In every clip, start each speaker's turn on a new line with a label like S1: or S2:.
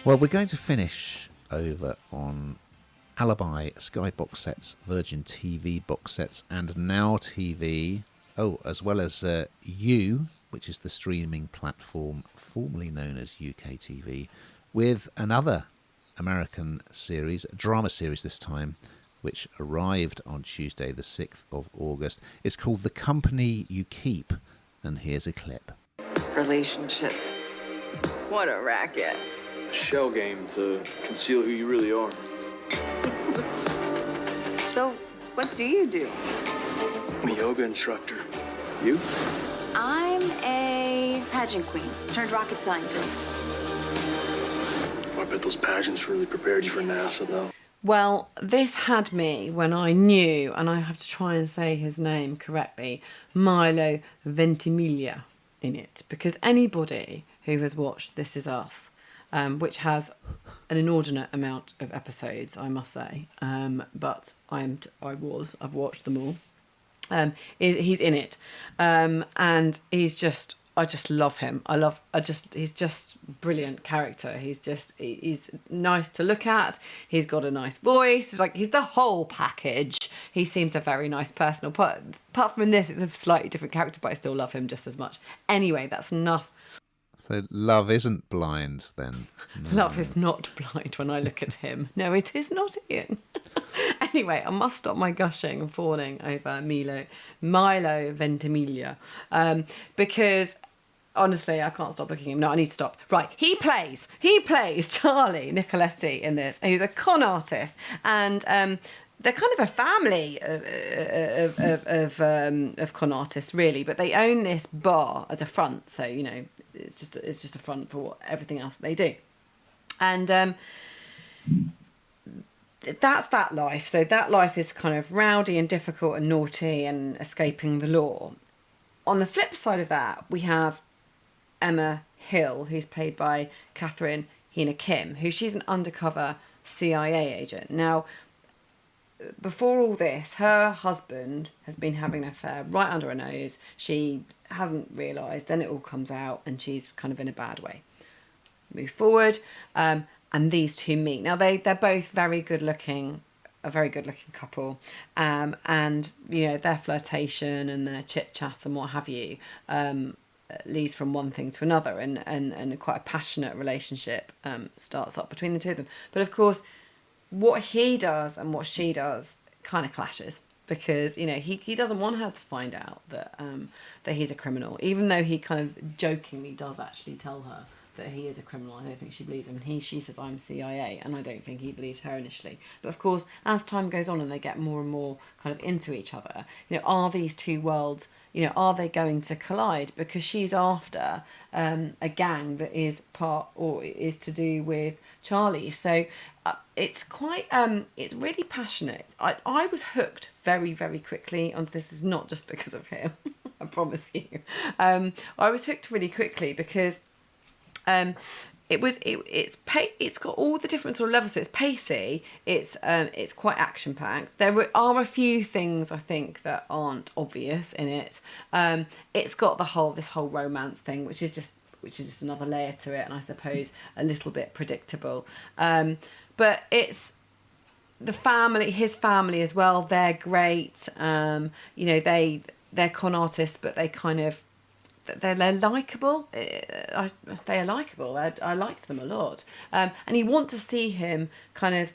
S1: Well, we're going to finish over on Alibi, Sky box sets, Virgin TV box sets, and Now TV. Oh, as well as You, which is the streaming platform formerly known as UK TV, with another American series, a drama series this time, which arrived on Tuesday, the 6th of August. It's called The Company You Keep, and here's a clip.
S2: Relationships. What a racket.
S3: A shell game to conceal who you really are.
S2: So, what do you do?
S3: I'm a yoga instructor. You?
S2: I'm a pageant queen turned rocket scientist.
S3: I bet those pageants really prepared you for NASA, though.
S4: Well, this had me when I knew, and I have to try and say his name correctly, Milo Ventimiglia in it. Because anybody who has watched This Is Us, which has an inordinate amount of episodes, I must say, but I've watched them all. He's in it, and I just love him. He's just brilliant character. He's nice to look at. He's got a nice voice. He's the whole package. He seems a very nice person. Apart from in this, it's a slightly different character, but I still love him just as much. Anyway, that's enough.
S1: So love isn't blind, then? No.
S4: Love is not blind when I look at him. No, it is not, Ian. Anyway, I must stop my gushing and fawning over Milo Ventimiglia, because honestly, I can't stop looking at him. No, I need to stop. Right, he plays Charlie Nicoletti in this. He's a con artist, and they're kind of a family of con artists, really. But they own this bar as a front, so you know it's just a front for everything else that they do, and that's that life. So that life is kind of rowdy and difficult and naughty and escaping the law. On the flip side of that, we have Emma Hill, who's played by Haena Kim, she's an undercover CIA agent. Now, before all this, her husband has been having an affair right under her nose. She hasn't realised, then it all comes out, and she's kind of in a bad way. Move forward, and these two meet. Now they're both a very good looking couple, and you know their flirtation and their chit chat and what have you leads from one thing to another, and quite a passionate relationship starts up between the two of them. But of course, what he does and what she does kind of clashes, because you know he doesn't want her to find out that he's a criminal, even though he kind of jokingly does actually tell her that he is a criminal. I don't think she believes him, and she says, I'm CIA, and I don't think he believed her initially. But of course, as time goes on and they get more and more kind of into each other, you know, are these two worlds, you know, are they going to collide? Because she's after a gang that is is to do with Charlie. So it's quite it's really passionate. I was hooked very, very quickly onto this. Is not just because of him. I promise you. I was hooked really quickly because it's got all the different sort of levels. So it's pacey. It's quite action packed. There are a few things I think that aren't obvious in it. It's got this whole romance thing, which is just another layer to it, and I suppose a little bit predictable. But it's the family, his family as well. They're great. You know, they're con artists, but they kind of. They're likeable. They are likeable. I liked them a lot. And you want to see him kind of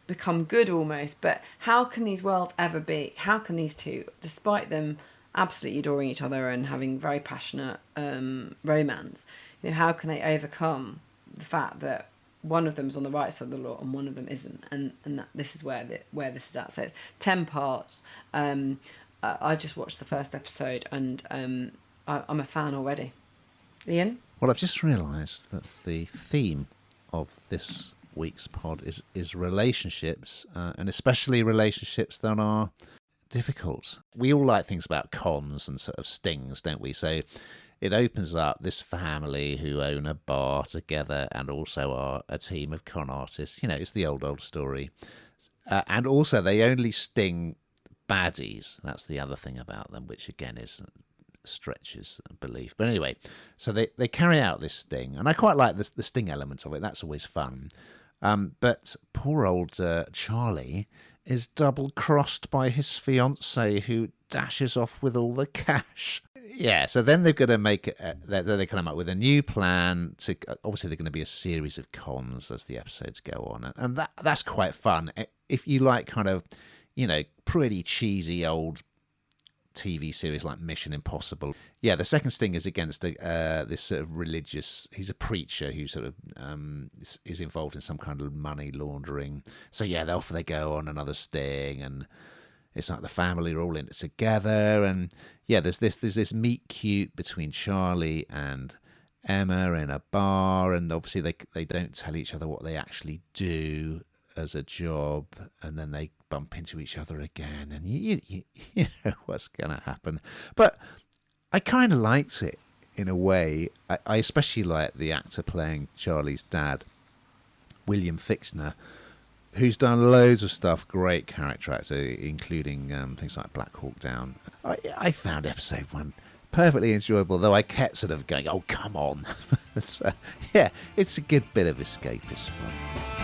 S4: become good almost. But how can these worlds ever be? How can these two, despite them absolutely adoring each other and having very passionate romance, you know, how can they overcome the fact that one of them's on the right side of the law and one of them isn't? And this is where this is at. So it's 10 parts. I just watched the first episode, and I'm a fan already. Ian?
S1: Well, I've just realised that the theme of this week's pod is relationships, and especially relationships that are difficult. We all like things about cons and sort of stings, don't we? So it opens up this family who own a bar together and also are a team of con artists. You know, it's the old story. And also they only sting baddies. That's the other thing about them, which again is stretches belief. But anyway, so they carry out this sting, and I quite like the sting element of it. That's always fun. But poor old Charlie is double-crossed by his fiancée, who dashes off with all the cash. Yeah, so then they've got to make they come up with a new plan. Obviously, they're going to be a series of cons as the episodes go on, and that's quite fun. If you like kind of, pretty cheesy old TV series like Mission Impossible. Yeah, the second sting is against this sort of religious. He's a preacher who sort of is involved in some kind of money laundering. So yeah, off they go on another sting, and it's like the family are all in it together. And yeah, there's this meet cute between Charlie and Emma in a bar, and obviously they don't tell each other what they actually do as a job, and then they bump into each other again, and you know what's gonna happen. But I kind of liked it in a way. I especially like the actor playing Charlie's dad, William Fixner, who's done loads of stuff. Great character actor, including things like Black Hawk Down. I found episode 1 perfectly enjoyable, though I kept sort of going, oh come on. Yeah, it's a good bit of escapist fun.